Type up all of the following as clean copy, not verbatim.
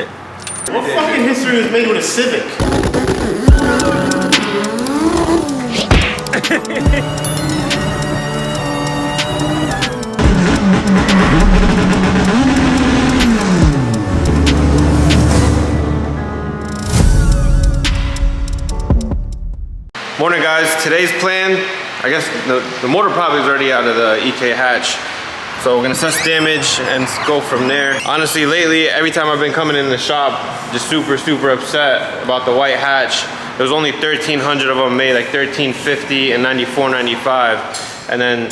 What fucking history was made with a Civic? Morning guys, today's plan, I guess the motor probably is already out of the EK hatch. So we're gonna assess damage and go from there. Honestly, lately, every time I've been coming in the shop, just super upset about the white hatch. There was only 1,300 of them made, like 1,350 and 94.95. And then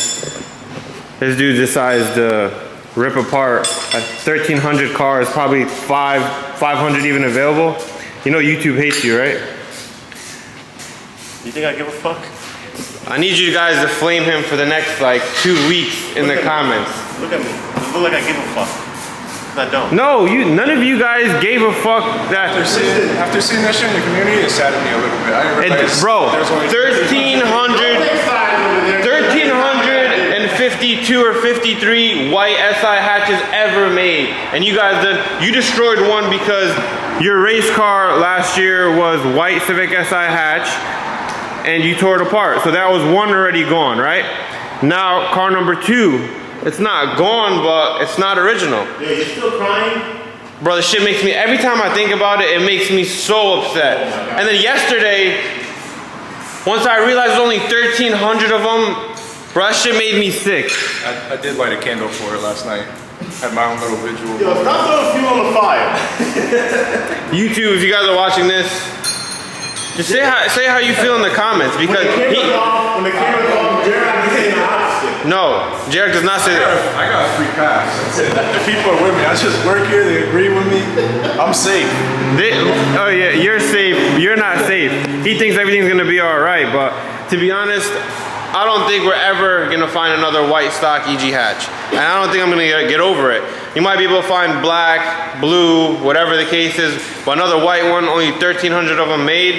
this dude decides to rip apart a 1,300 car. Is probably 500 even available. You know YouTube hates you, right? You think I give a fuck? I need you guys to flame him for the next like 2 weeks in the comments. Look at me. It look like I give a fuck. I don't. No, none of you guys gave a fuck that. After seeing that shit in the community, it saddened me a little bit. I didn't realize bro, there was only 1,352 or 53 white SI hatches ever made. And you guys you destroyed one because your race car last year was white Civic SI hatch. And you tore it apart. So that was one already gone, right? Now, car number 2, it's not gone, but it's not original. Yeah, you're still crying? Bro, this shit makes me, every time I think about it, it makes me so upset. And then yesterday, once I realized there's only 1,300 of them, bro, that shit made me sick. I did light a candle for it last night. Had my own little visual. Yo, stop throwing fuel on the fire. YouTube, if you guys are watching this, just say how you feel in the comments, because when the camera's off, Jared is saying the opposite. No, Jared does not say that. I got a free pass. The people are with me. I just work here. They agree with me. I'm safe. Oh yeah, you're safe. You're not safe. He thinks everything's gonna be all right, but to be honest, I don't think we're ever gonna find another white stock EG hatch, and I don't think I'm gonna get over it. You might be able to find black, blue, whatever the case is, but another white one, only 1,300 of them made.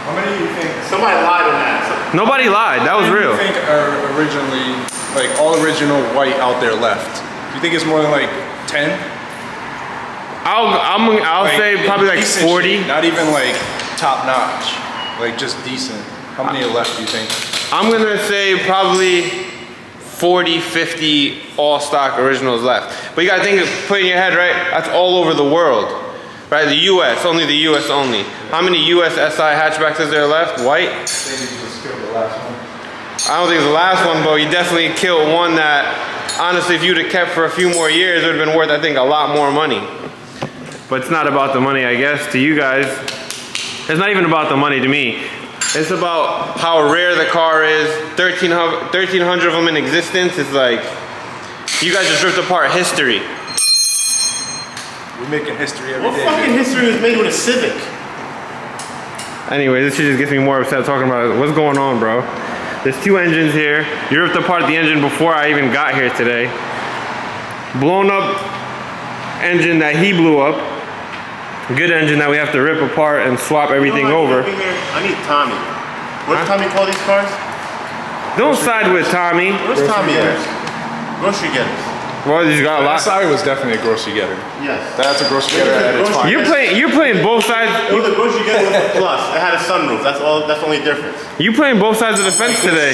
How many do you think? Somebody lied on that. Nobody lied. That was real. How many do you think are originally, like all original white out there left? Do you think it's more than like 10? I'll like, say probably like 40. Shit, not even like top notch, like just decent. How many are left, do you think? I'm gonna say probably 40, 50 all stock originals left. But you gotta think, put in your head, right? That's all over the world, right? The US, only the US only. How many US SI hatchbacks is there left? White? Maybe just killed the last one. I don't think it's the last one, but you definitely killed one that, honestly, if you'd have kept for a few more years, it would have been worth, I think, a lot more money. But it's not about the money, I guess, to you guys. It's not even about the money to me. It's about how rare the car is. 1,300 of them in existence. It's like, you guys just ripped apart history. We're making history every day. What fucking history was made with a Civic? Anyway, this shit just gets me more upset talking about it. What's going on, bro? There's 2 engines here. You ripped apart the engine before I even got here today. Blown up engine that he blew up. Good engine that we have to rip apart and swap everything over. I need Tommy. What's Tommy call these cars? Don't side with Tommy. Where's Tommy at? Grocery getters. Well, he's got a lot. SI was definitely a grocery getter. Yes. That's a grocery getter at its finest. You're playing both sides. It was a grocery getter with a plus. It had a sunroof. That's all. That's the only difference. You playing both sides of the fence today.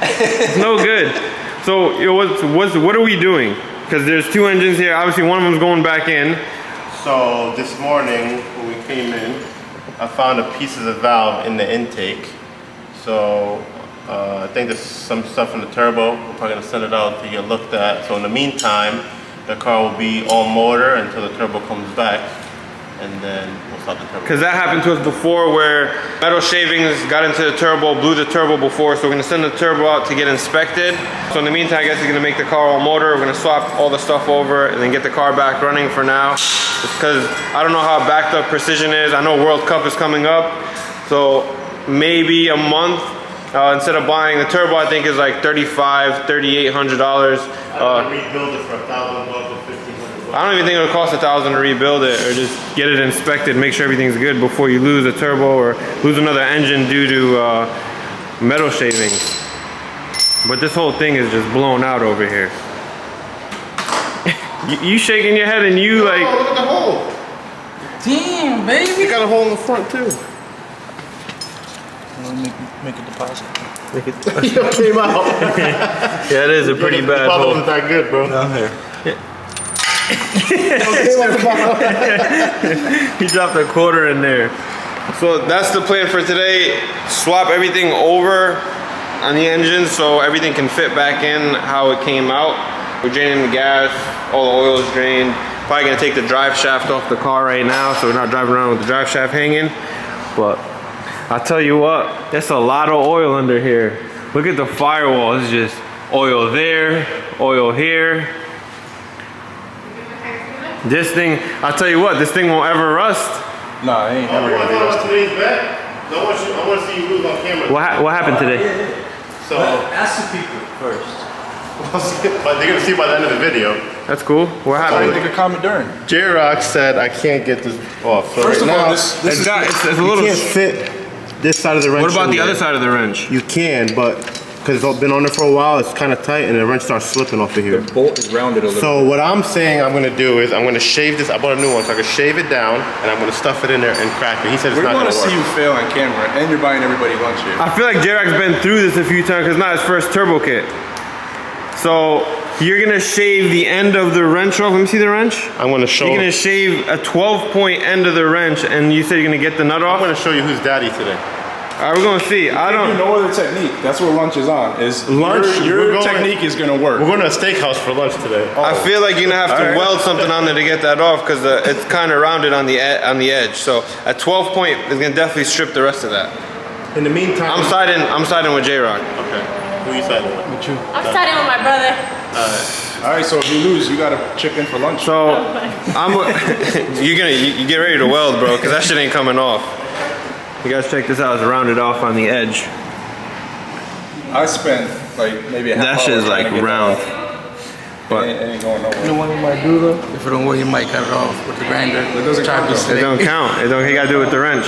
It's no good. So what are we doing? Because there's 2 engines here. Obviously, one of them's going back in. So this morning when we came in, I found a piece of the valve in the intake. So I think there's some stuff in the turbo. We're probably gonna send it out to get looked at. So in the meantime, the car will be all motor until the turbo comes back, and then we'll stop the turbo. Because that happened to us before, where metal shavings got into the turbo, blew the turbo before. So we're gonna send the turbo out to get inspected. So in the meantime, I guess he's gonna make the car all motor. We're gonna swap all the stuff over and then get the car back running for now. Because I don't know how backed up Precision is. I know World Cup is coming up, so maybe a month. Instead of buying the turbo, I think is like $3,500, $3,800. Rebuild it for $1,000 or $1,500. I don't even think it'll cost $1,000 to rebuild it, or just get it inspected, make sure everything's good before you lose a turbo or lose another engine due to metal shavings. But this whole thing is just blown out over here. You shaking your head and you like. Look at the hole. Damn, baby. You got a hole in the front too. Make a deposit. Yo, came out. Yeah, it is a pretty bad hole. hole. Wasn't that good, bro. Down here. He dropped a quarter in there. So that's the plan for today. Swap everything over on the engine so everything can fit back in how it came out. We're draining the gas, all the oil is drained. Probably gonna take the drive shaft off the car right now so we're not driving around with the drive shaft hanging. But I'll tell you what, there's a lot of oil under here. Look at the firewall, it's just oil there, oil here. This thing, I'll tell you what, this thing won't ever rust. Nah, it ain't never You gonna want be to talk about rusty. today's bet? I want to see you lose on camera. What happened today? So, Ask the people first. but they're gonna see by the end of the video. That's cool. What They happened? could comment during. J-Rock said I can't get this off. So First right of all, now, this It's is a you little. can't fit this side of the wrench. What about in the there. other side of the wrench? You can, but because it's been on there for a while, it's kind of tight, and the wrench starts slipping off of here. the bolt is rounded a little. So what I'm saying I'm gonna do is I'm gonna shave this. I bought a new one, so I can shave it down, and I'm gonna stuff it in there and crack it. He said it's We not want gonna to see work. you fail on camera, and you're buying everybody lunch here. I feel like J-Rock's been through this a few times because it's not his first turbo kit. So you're gonna shave the end of the wrench off. Let me see the wrench. I'm gonna show. You're gonna shave a 12-point end of the wrench, and you said you're gonna get the nut I'm off. gonna show you who's daddy today. All right, we're gonna see. I You don't. no other technique. That's what lunch is on. Is Lunch, Your we're going- technique is gonna work. We're going to a steakhouse for lunch today. I feel like you're gonna have to Alright. weld something on there to get that off because it's kind of rounded on the edge. So a 12-point is gonna definitely strip the rest of that. In the meantime, I'm siding with J-Rock. Okay. Who you siding with? I'm starting with my brother. All right, so if you lose, you gotta chip in for lunch. So you get ready to weld, bro, because that shit ain't coming off. You guys check this out. It's rounded off on the edge. I spent like maybe a half That hour shit is trying like to get round. that off. But It ain't going nowhere. You know what you might do though? If it don't work, you might cut it off with the grinder. It doesn't Try to count, be though. it slick. don't count. He got to do it with the wrench.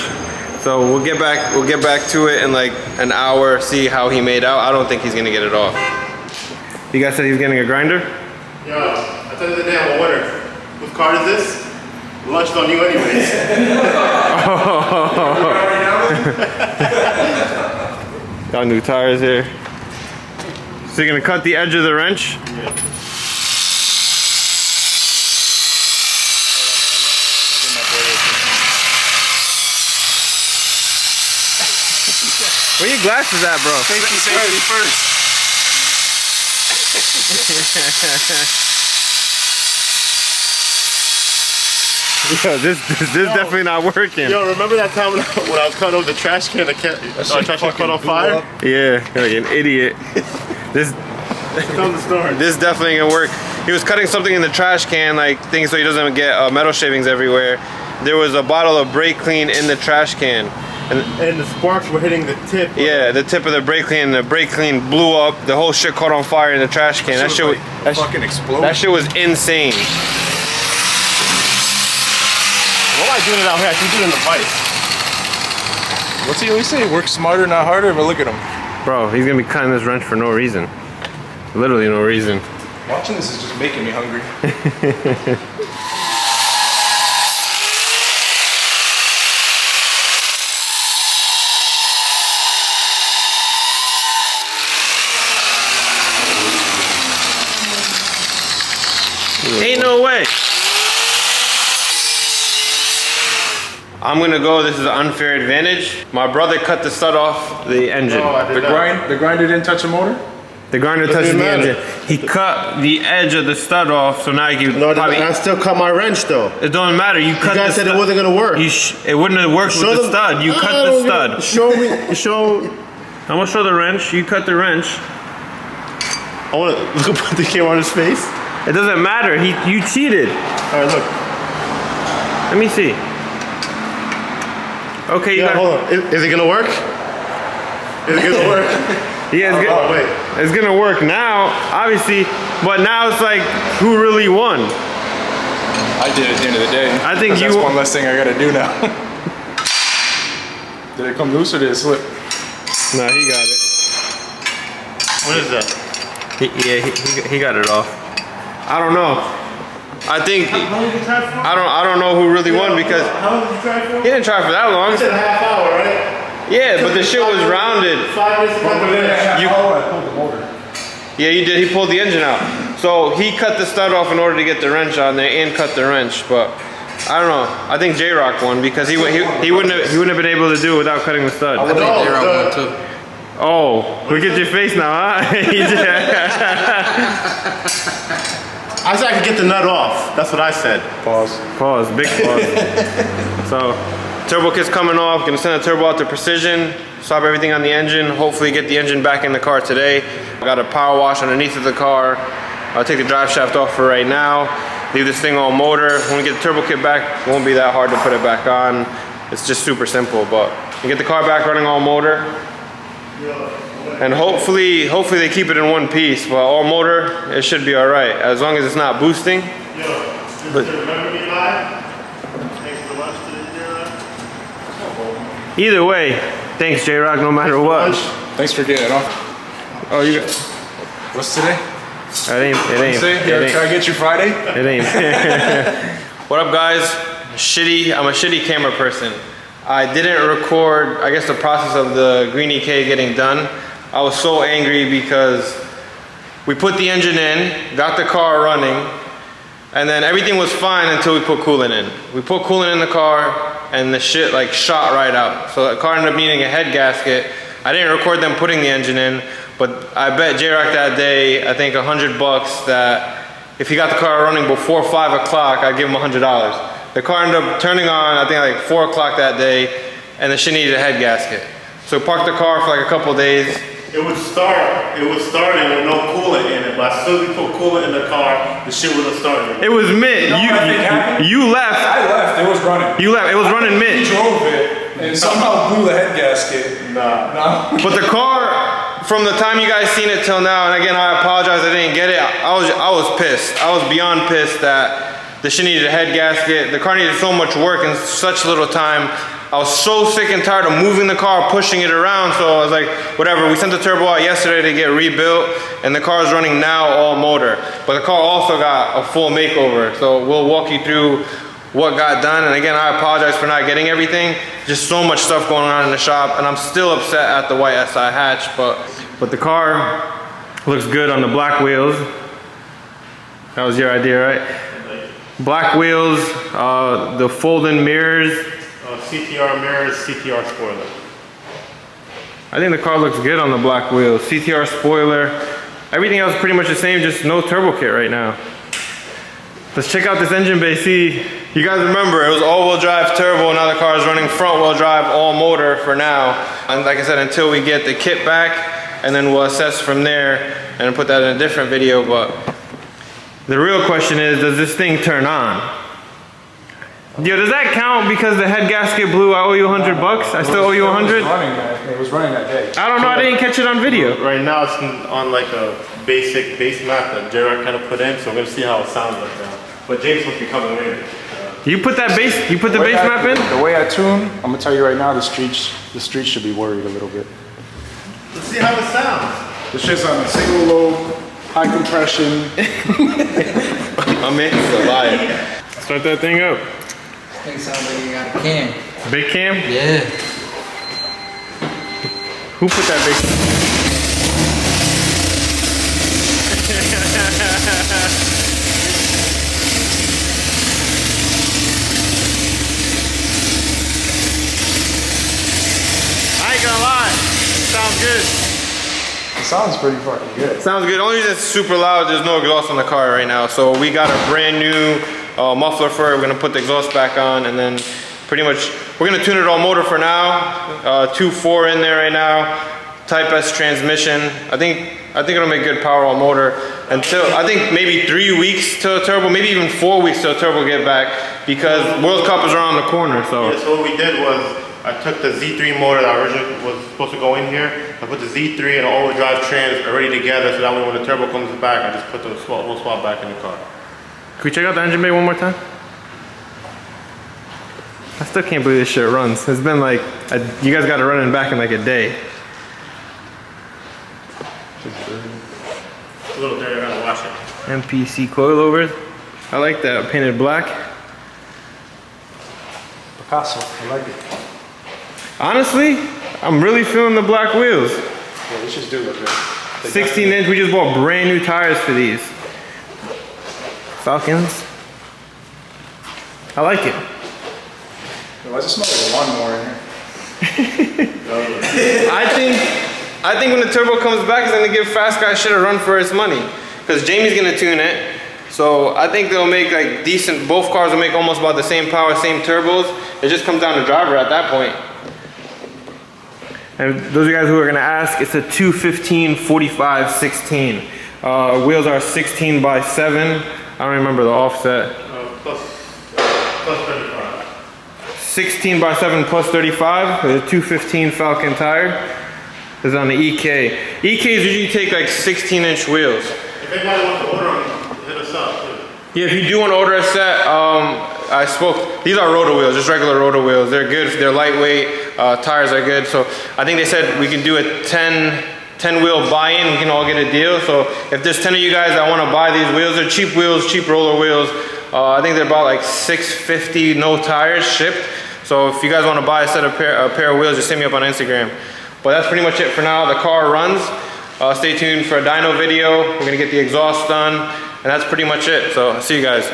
So we'll get back to it in like an hour. See how he made out. I don't think he's gonna get it off. You guys said he was getting a grinder. Yo, at the end of the day, I'm a winner. Whose card is this? Lunch on you anyways. Got new tires here. So you're gonna cut the edge of the wrench? Where your glasses at, bro? Safety first. Yo, this definitely not working. Yo, remember that time when I was cutting over the trash can? The trash can caught on fire? Yeah, you're like an idiot. This Tell the story. This definitely ain't gonna work. He was cutting something in the trash can, like things so he doesn't get metal shavings everywhere. There was a bottle of brake clean in the trash can. And the sparks were hitting the tip. Yeah, the tip of the brake clean, the brake clean blew up. The whole shit caught on fire in the trash can. That shit was fucking exploded. that shit was insane. What am I doing it out here? I should do it in the bike. What's he always say? Work smarter, not harder. But look at him. Bro, he's gonna be cutting this wrench for no reason. Literally no reason. Watching this is just making me hungry. Ain't no way. I'm gonna go, this is an unfair advantage. My brother cut the stud off the engine. No, I did not. The grinder didn't touch the motor? The grinder touches Doesn't the matter. engine. He cut the edge of the stud off, so now you No, probably... I still cut my wrench though. It don't matter, you cut You guys the said it stud. wasn't gonna work. It wouldn't have worked with the stud. You cut the stud. Show me. Show. I'm gonna show the wrench. You cut the wrench. I want to look at the camera on his face. It doesn't matter. You cheated. All right, look. Let me see. Okay, you Yeah, got. hold on. Is it gonna work? Is it gonna work? Yeah, it's, Oh, wait. it's gonna work now, obviously. But now it's like, who really won? I did at the end of the day. I think 'Cause you- That's one less thing I gotta do now. Did it come loose or did it slip? No, he got it. What is that? He got it off. I don't know. I think How long did you drive for? I don't know who really won because How long did you drive for? he didn't try for that long. You said a half hour, right? Yeah, but the shit was rounded. 5 minutes to I pulled the motor. Yeah, you did. He pulled the engine out. So he cut the stud off in order to get the wrench on there and cut the wrench. But I don't know. I think J-Rock won because he wouldn't have been able to do it without cutting the stud. I think J-Rock won too. Oh, look at your face now, huh? I said I could get the nut off. That's what I said. Pause. Pause, big pause. So, turbo kit's coming off. Gonna send the turbo out to Precision, swap everything on the engine, hopefully get the engine back in the car today. Got a power wash underneath of the car. I'll take the drive shaft off for right now. Leave this thing on motor. When we get the turbo kit back, it won't be that hard to put it back on. It's just super simple, but you get the car back running all motor. And hopefully they keep it in one piece, but all motor, it should be all right, as long as it's not boosting. But Remember me live? Thanks for the lunch today, either way, thanks J-Rock, no matter what. Thanks for getting it off. Oh, you got, What's today? it ain't. Here, can I get you Friday? It ain't. What up, guys? I'm a shitty camera person. I didn't record, I guess, the process of the Green EK getting done. I was so angry because we put the engine in, got the car running, and then everything was fine until we put coolant in. We put coolant in the car, and the shit like shot right out. So the car ended up needing a head gasket. I didn't record them putting the engine in, but I bet J-Rock that day, I think $100 that if he got the car running before 5 o'clock, I'd give him $100. The car ended up turning on, I think like 4 o'clock that day, and the shit needed a head gasket. So we parked the car for like a couple days. It was starting with no coolant in it, but as soon as we put coolant in the car, the shit wasn't starting. It was mid. You know what I think happened? You left. I left, it was running. You left. It was running He mid. drove it and somehow blew the head gasket. Nah. No. But the car, from the time you guys seen it till now, and again, I apologize I didn't get it. I was pissed. I was beyond pissed that the shit needed a head gasket. The car needed so much work in such little time. I was so sick and tired of moving the car, pushing it around, so I was like, whatever. We sent the turbo out yesterday to get rebuilt, and the car is running now all motor. But the car also got a full makeover, so we'll walk you through what got done. And again, I apologize for not getting everything. Just so much stuff going on in the shop, and I'm still upset at the white SI hatch, but the car looks good on the black wheels. That was your idea, right? Black wheels, the fold-in mirrors. CTR mirrors, CTR spoiler. I think the car looks good on the black wheels. CTR spoiler. Everything else is pretty much the same, just no turbo kit right now. Let's check out this engine bay. See, you guys remember it was all-wheel drive turbo. Now the car is running front-wheel drive all motor for now. And like I said, until we get the kit back, and then we'll assess from there and put that in a different video. But the real question is, does this thing turn on? Yo, does that count because the head gasket blew? I owe you $100. I still owe you 100. It was running that day. I don't know. I didn't catch it on video. Right now it's on like a basic base map that J-Rock kind of put in, so we're gonna see how it sounds like now. But Jake's supposed to be coming later. You put that base? You put the base map in? The way I tune, I'm gonna tell you right now, the streets should be worried a little bit. Let's see how it sounds. The shit's on a single load, high compression. My man's a liar. Start that thing up. Thing sounds like you got a cam. Big cam? Yeah. Who put that big? I ain't gonna lie. Sounds good. It sounds pretty fucking good. Sounds good. Only reason it's super loud, there's no exhaust on the car right now. So we got a brand new muffler for it. We're gonna put the exhaust back on, and then pretty much we're gonna tune it all motor for now. 2.4 in there right now. Type S transmission. I think it'll make good power all motor until I think maybe 3 weeks till a turbo, maybe even 4 weeks till a turbo get back, because World Cup is around the corner. So Yeah, so what we did was I took the Z3 motor that originally was supposed to go in here. I put the Z3 and all-wheel drive trans already together, so that way when the turbo comes back, I just put the we'll swap back in the car. can we check out the engine bay one more time? I still can't believe this shit runs. It's been like, you guys got it running back in like a day. A little dirty, I gotta wash it. MPC coilovers. I like that, painted black. Picasso, I like it. Honestly, I'm really feeling the black wheels. Yeah, we just do look good. 16 inch, we just bought brand new tires for these. Falcons. I like it. Why does it smell like a lawnmower in here? I think when the turbo comes back, it's gonna give Fast Guy shit a run for its money. Because Jamie's gonna tune it. So I think they'll make like decent, both cars will make almost about the same power, same turbos. It just comes down to driver at that point. And those of you guys who are gonna ask, it's a 215 45 16. Wheels are 16 by 7. I don't remember the offset. Plus 35. 16 by 7 plus 35 with a 215 Falcon tire. This is on the EK. EKs usually take like 16 inch wheels. If anybody wants to order them, hit us up too. Yeah, if you do want to order a set, I spoke, these are rotor wheels, just regular rotor wheels. They're good, they're lightweight, tires are good. So I think they said we can do a 10 wheel buy-in, we can all get a deal. So if there's 10 of you guys that want to buy these wheels, they're cheap wheels, cheap roller wheels. I think they're about like $650, no tires shipped. So if you guys want to buy a pair of wheels, just hit me up on Instagram. But that's pretty much it for now. The car runs. Stay tuned for a dyno video. We're gonna get the exhaust done, and that's pretty much it. So see you guys.